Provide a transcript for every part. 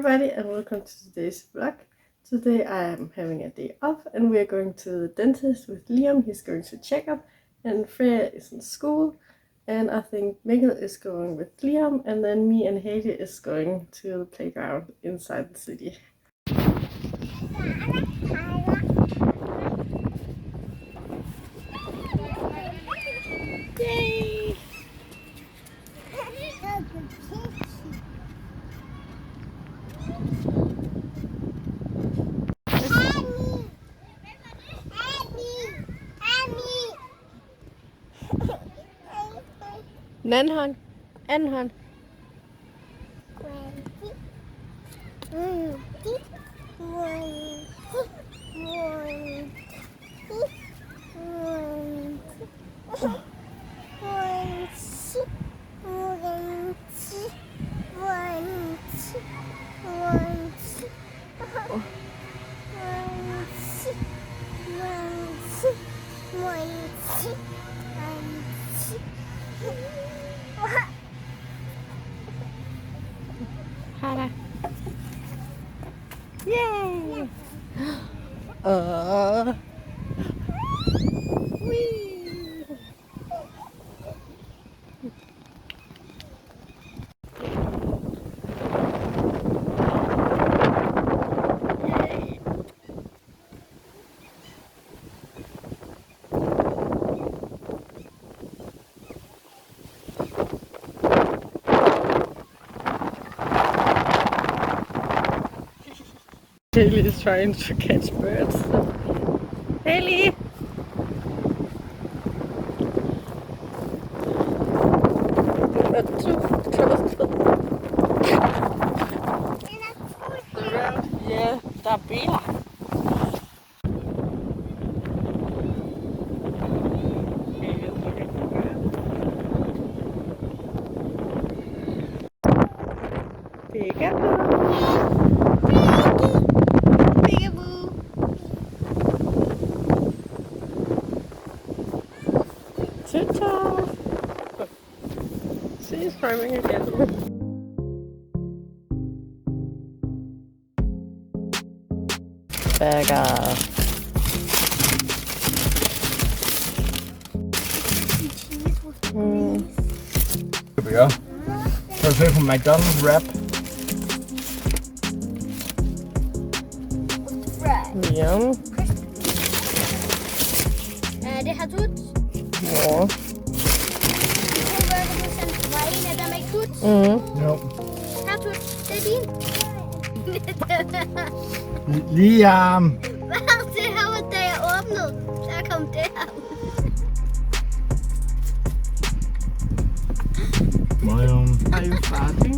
everybody and welcome to today's vlog. Today I am having a day off and we are going to the dentist with Liam. He's going to check up and Freya is in school and I think Mikkel is going with Liam and then me and Haley is going to the playground inside the city. Yay! Den anden hånd. Anden hånd. Hej. Yay! Haley is trying to catch birds. Haley! Not too close to the ground. Yeah, der er biler. She's farming again. Burger. Here we go. Så ser på McDonald's wrap. Yum. Det har tut. Ja. Jo. Her tut. Det er din. Liam. Det her var da jeg åbnede. Så kom det her ud. Liam. Are you farting?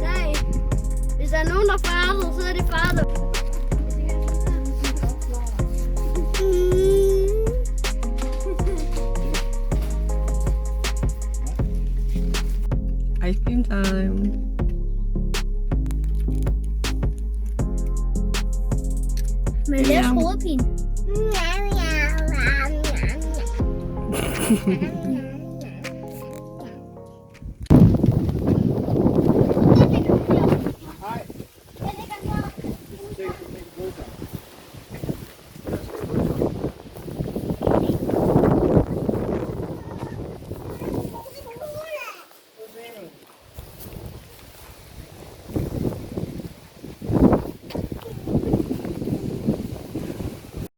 Nej. Hvis der er nogen, der farter, så er det farter. Ice cream time. Men det er hovedpine.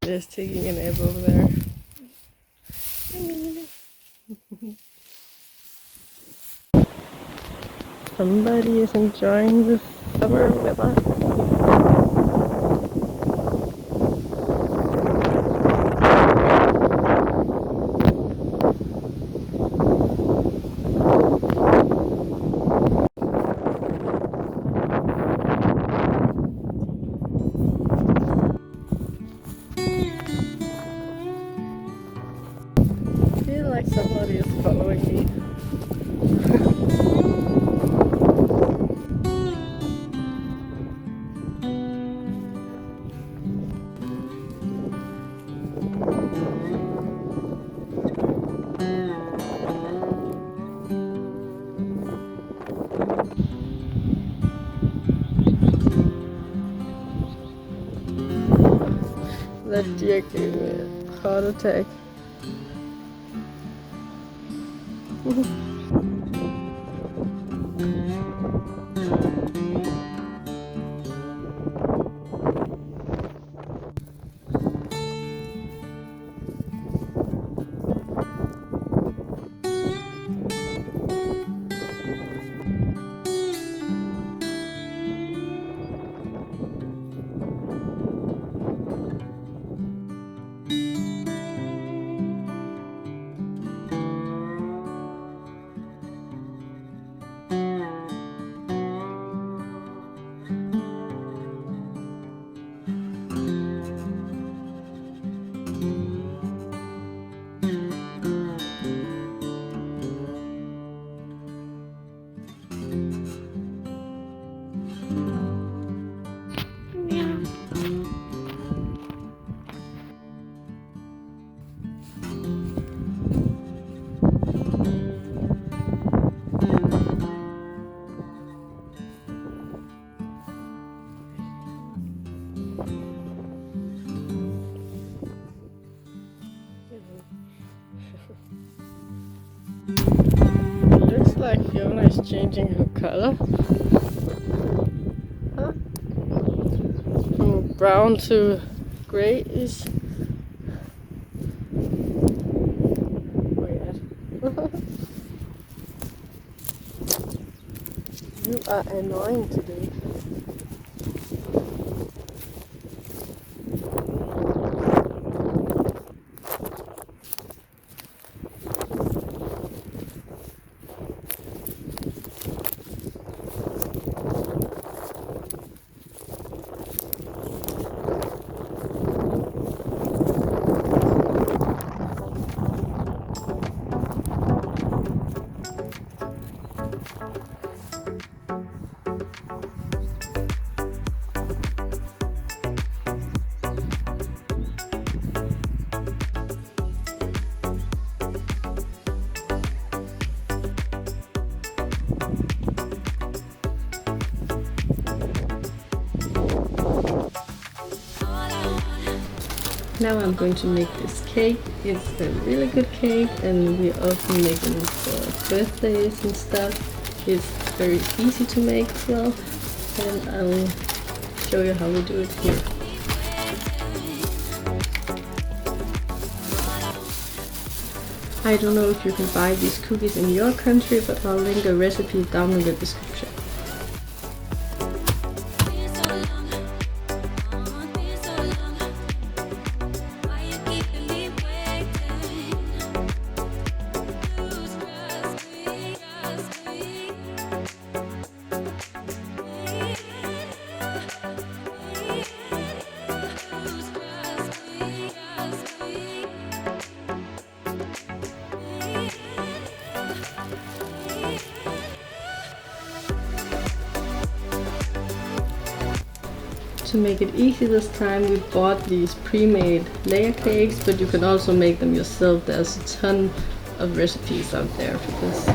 Just taking a nap over there. Somebody is enjoying the summer weather. I feel like somebody is following me. that deer gave me a heart attack. Looks like Fiona is changing her color. Huh? From brown to grayish. Weird. You are annoying today. Now I'm going to make this cake. It's a really good cake and we often make them for birthdays and stuff. It's very easy to make as well, and I'll show you how we do it here. I don't know if you can buy these cookies in your country, but I'll link a recipe down in the description. To make it easy this time, we bought these pre-made layer cakes, but you can also make them yourself. There's a ton of recipes out there for this.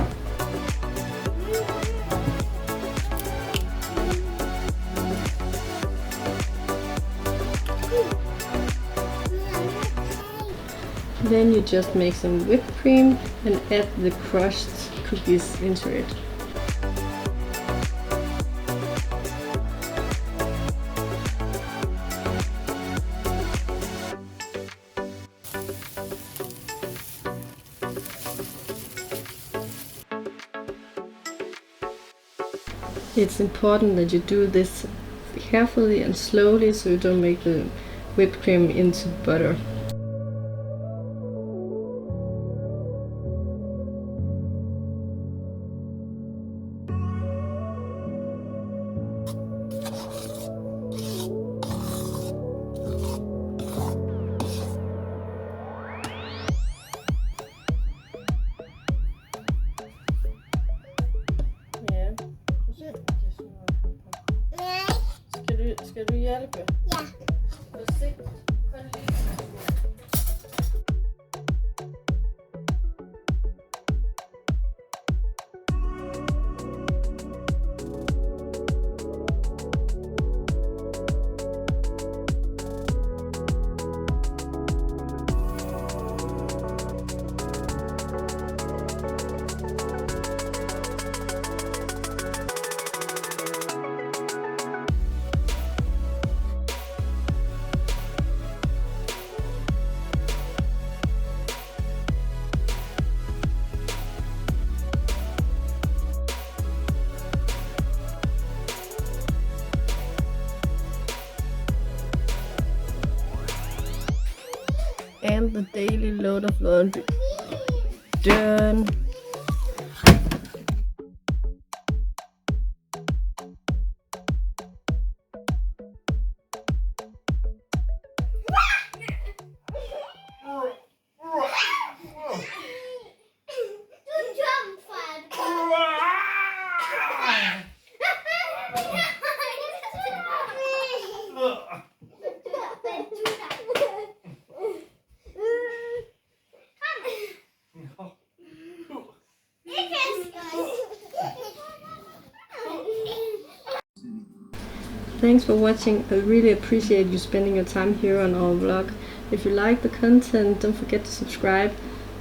Then you just make some whipped cream and add the crushed cookies into it. It's important that you do this carefully and slowly so you don't make the whipped cream into butter. Skal du hjælpe? Ja. the daily load of laundry done. Thanks for watching. I really appreciate you spending your time here on our vlog. If you like the content, don't forget to subscribe.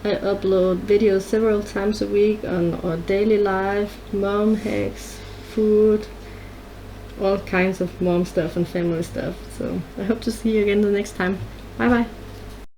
I upload videos several times a week on our daily life, mom hacks, food, all kinds of mom stuff and family stuff. So I hope to see you again the next time. Bye bye.